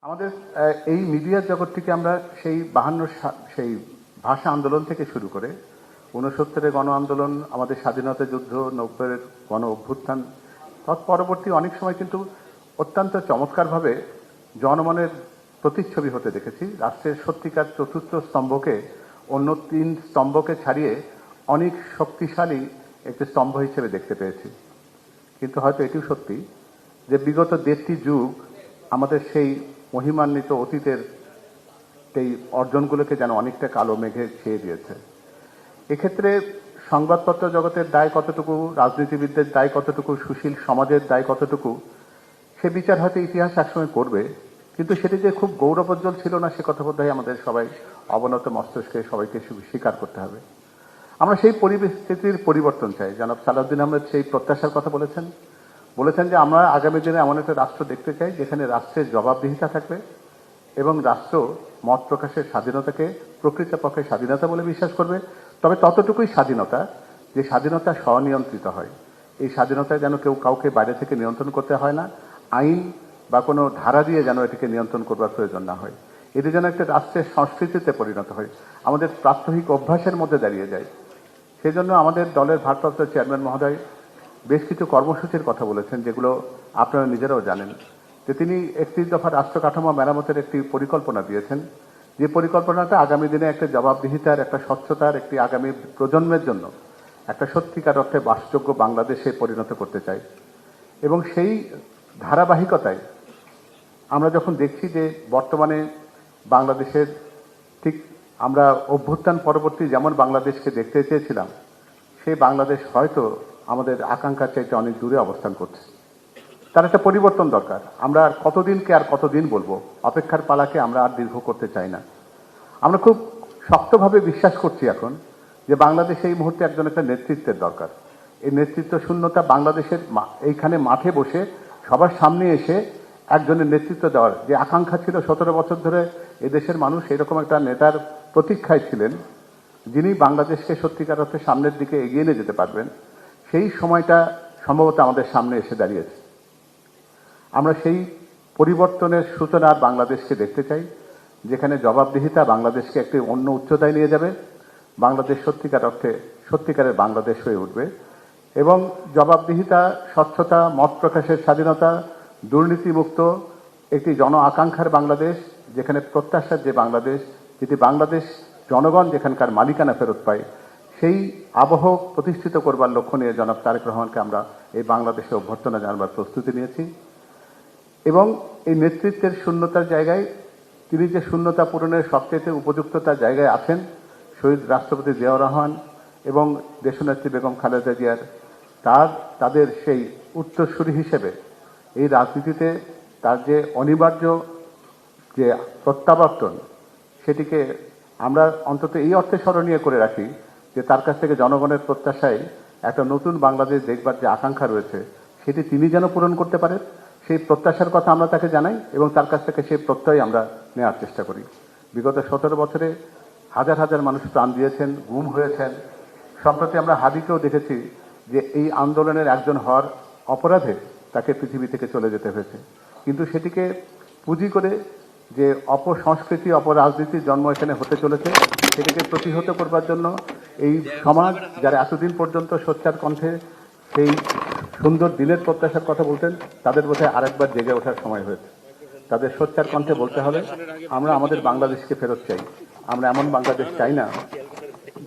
আমাদের এই মিডিয়ার জগৎটিকে আমরা সেই 52 সেই ভাষা আন্দোলন থেকে শুরু করে 69-এর গণ আন্দোলন, আমাদের স্বাধীনতা যুদ্ধ, 90-এর গণ অভ্যুত্থান, তৎপরবর্তী অনেক সময় কিন্তু অত্যন্ত চমৎকারভাবে জনমনের প্রতিচ্ছবি হতে দেখেছি। রাষ্ট্রের সত্যিকার চতুর্থ স্তম্ভকে অন্য 3 স্তম্ভকে ছাড়িয়ে অনেক শক্তিশালী একটি স্তম্ভ হিসেবে দেখতে পেয়েছি। কিন্তু হয়তো এটিও সত্যি যে বিগত 1.5 যুগ আমাদের সেই মহিমান্বিত অতীতের এই অর্জনগুলোকে যেন অনেকটা কালো মেঘে ছেয়ে দিয়েছে। এক্ষেত্রে সংবাদপত্র জগতের দায় কতটুকু, রাজনীতিবিদদের দায় কতটুকু, সুশীল সমাজের দায় কতটুকু, সে বিচার হয়তো ইতিহাস একসময় করবে, কিন্তু সেটি যে খুব গৌরবোজ্জ্বল ছিল না সে কথা বোধহয় আমাদের সবাই অবনত মস্তিষ্কে সবাইকে স্বীকার করতে হবে। আমরা সেই পরিস্থিতির পরিবর্তন চাই। জনাব সালাউদ্দিন আহমেদ সেই প্রত্যাশার কথা বলেছেন যে আমরা আগামী দিনে এমন একটা রাষ্ট্র দেখতে চাই যেখানে রাষ্ট্রের জবাবদিহিতা থাকবে এবং রাষ্ট্র মত প্রকাশের স্বাধীনতাকে প্রকৃতপক্ষে স্বাধীনতা বলে বিশ্বাস করবে, তবে ততটুকুই স্বাধীনতা যে স্বাধীনতা স্বনিয়ন্ত্রিত হয়। এই স্বাধীনতা যেন কেউ কাউকে বাইরে থেকে নিয়ন্ত্রণ করতে হয় না, আইন বা কোনো ধারা দিয়ে যেন এটিকে নিয়ন্ত্রণ করবার প্রয়োজন না হয়। এটি যেন একটা রাষ্ট্রের সংস্কৃতিতে পরিণত হয়, আমাদের প্রাত্যহিক অভ্যাসের মধ্যে দাঁড়িয়ে যায়। সেজন্য আমাদের দলের ভারপ্রাপ্ত চেয়ারম্যান মহোদয় বেশ কিছু কর্মসূচির কথা বলেছেন, যেগুলো আপনারা নিজেরাও জানেন। যে তিনি 31 দফা রাষ্ট্র কাঠামো মেরামতের একটি পরিকল্পনা দিয়েছেন, যে পরিকল্পনাটা আগামী দিনে একটা জবাবদিহিতার, একটা স্বচ্ছতার, একটি আগামী প্রজন্মের জন্য একটা সত্যিকার অর্থে বাসযোগ্য বাংলাদেশে পরিণত করতে চাই। এবং সেই ধারাবাহিকতায় আমরা যখন দেখছি যে বর্তমানে বাংলাদেশের ঠিক আমরা অভ্যুত্থান পরবর্তী যেমন বাংলাদেশকে দেখতে চেয়েছিলাম, সেই বাংলাদেশ হয়তো আমাদের আকাঙ্ক্ষার চাইতে অনেক দূরে অবস্থান করছে। তার একটা পরিবর্তন দরকার। আমরা আর কতদিন বলবো, অপেক্ষার পালাকে আমরা আর দীর্ঘ করতে চাই না। আমরা খুব শক্তভাবে বিশ্বাস করছি এখন যে বাংলাদেশে এই মুহূর্তে একজন একটা নেতৃত্বের দরকার। এই নেতৃত্ব শূন্যতা বাংলাদেশের এইখানে মাঠে বসে সবার সামনে এসে একজনের নেতৃত্ব দেওয়ার যে আকাঙ্ক্ষা ছিল, 17 বছর ধরে এদেশের মানুষ এরকম একটা নেতার প্রতীক্ষায় ছিলেন যিনি বাংলাদেশকে সত্যিকার অর্থে সামনের দিকে এগিয়ে নিয়ে যেতে পারবেন, সেই সময়টা সম্ভবত আমাদের সামনে এসে দাঁড়িয়েছে। আমরা সেই পরিবর্তনের সূচনা বাংলাদেশকে দেখতে চাই, যেখানে জবাবদিহিতা বাংলাদেশকে একটি অন্য উচ্চতায় নিয়ে যাবে, বাংলাদেশ সত্যিকারের বাংলাদেশ হয়ে উঠবে। এবং জবাবদিহিতা, স্বচ্ছতা, মত প্রকাশের স্বাধীনতা, দুর্নীতিমুক্ত একটি জন আকাঙ্ক্ষার বাংলাদেশ, যেখানে প্রত্যাশার যে বাংলাদেশ, যেটি বাংলাদেশ জনগণ যেখানকার মালিকানা ফেরত পায়, সেই আবহ প্রতিষ্ঠিত করবার লক্ষ্য নিয়ে জনাব তারেক রহমানকে আমরা এই বাংলাদেশে অভ্যর্থনা জানাবার প্রস্তুতি নিয়েছি। এবং এই নেতৃত্বের শূন্যতার জায়গায় তিনি যে শূন্যতা পূরণের সবচেয়ে উপযুক্ততার জায়গায় আছেন, শহীদ রাষ্ট্রপতি জিয়াউর রহমান এবং দেশনেত্রী বেগম খালেদা জিয়ার তাদের সেই উত্তরসূরি হিসেবে এই রাজনীতিতে তার যে অনিবার্য যে প্রত্যাবর্তন, সেটিকে আমরা অন্তত এই অর্থে স্মরণীয় করে রাখি যে তার কাছ থেকে জনগণের প্রত্যাশায় একটা নতুন বাংলাদেশ দেখবার যে আকাঙ্ক্ষা রয়েছে, সেটি তিনি যেন পূরণ করতে পারেন, সেই প্রত্যাশার কথা আমরা তাকে জানাই এবং তার কাছ থেকে সেই প্রত্যয় আমরা নেওয়ার চেষ্টা করি। বিগত 17 বছরে হাজার হাজার মানুষ প্রাণ দিয়েছেন, গুম হয়েছেন। সম্প্রতি আমরা হাদিকেও দেখেছি যে এই আন্দোলনের একজন হওয়ার অপরাধে তাকে পৃথিবী থেকে চলে যেতে হয়েছে। কিন্তু সেটিকে পুঁজি করে যে অপসংস্কৃতি, অপরাজনীতির জন্ম এখানে হতে চলেছে, সেটিকে প্রতিহত করবার জন্য এই সমাজ যারা এতদিন পর্যন্ত সোচ্চার কণ্ঠে সেই সুন্দর দিনের প্রত্যাশার কথা বলতেন, তাদের বোধহয় আরেকবার জেগে ওঠার সময় হয়েছে। তাদের সোচ্চার কণ্ঠে বলতে হবে, আমরা আমাদের বাংলাদেশকে ফেরত চাই। আমরা এমন বাংলাদেশ চাই না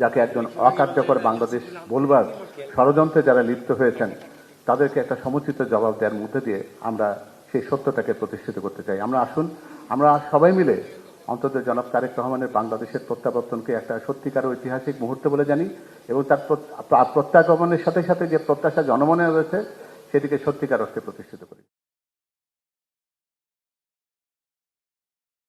যাকে একজন অকার্যকর বাংলাদেশ বলবার ষড়যন্ত্রে যারা লিপ্ত হয়েছেন তাদেরকে একটা সমুচিত জবাব দেওয়ার মধ্যে দিয়ে আমরা সেই সত্যটাকে প্রতিষ্ঠিত করতে চাই। আমরা সবাই মিলে অন্তত জনাব তারেক রহমানের বাংলাদেশের প্রত্যাবর্তনকে একটা সত্যিকার ঐতিহাসিক মুহূর্ত বলে জানি এবং তার প্রত্যাগমনের সাথে সাথে যে প্রত্যাশা জনমনে রয়েছে সেটিকে সত্যিকার অর্থে প্রতিষ্ঠিত করি।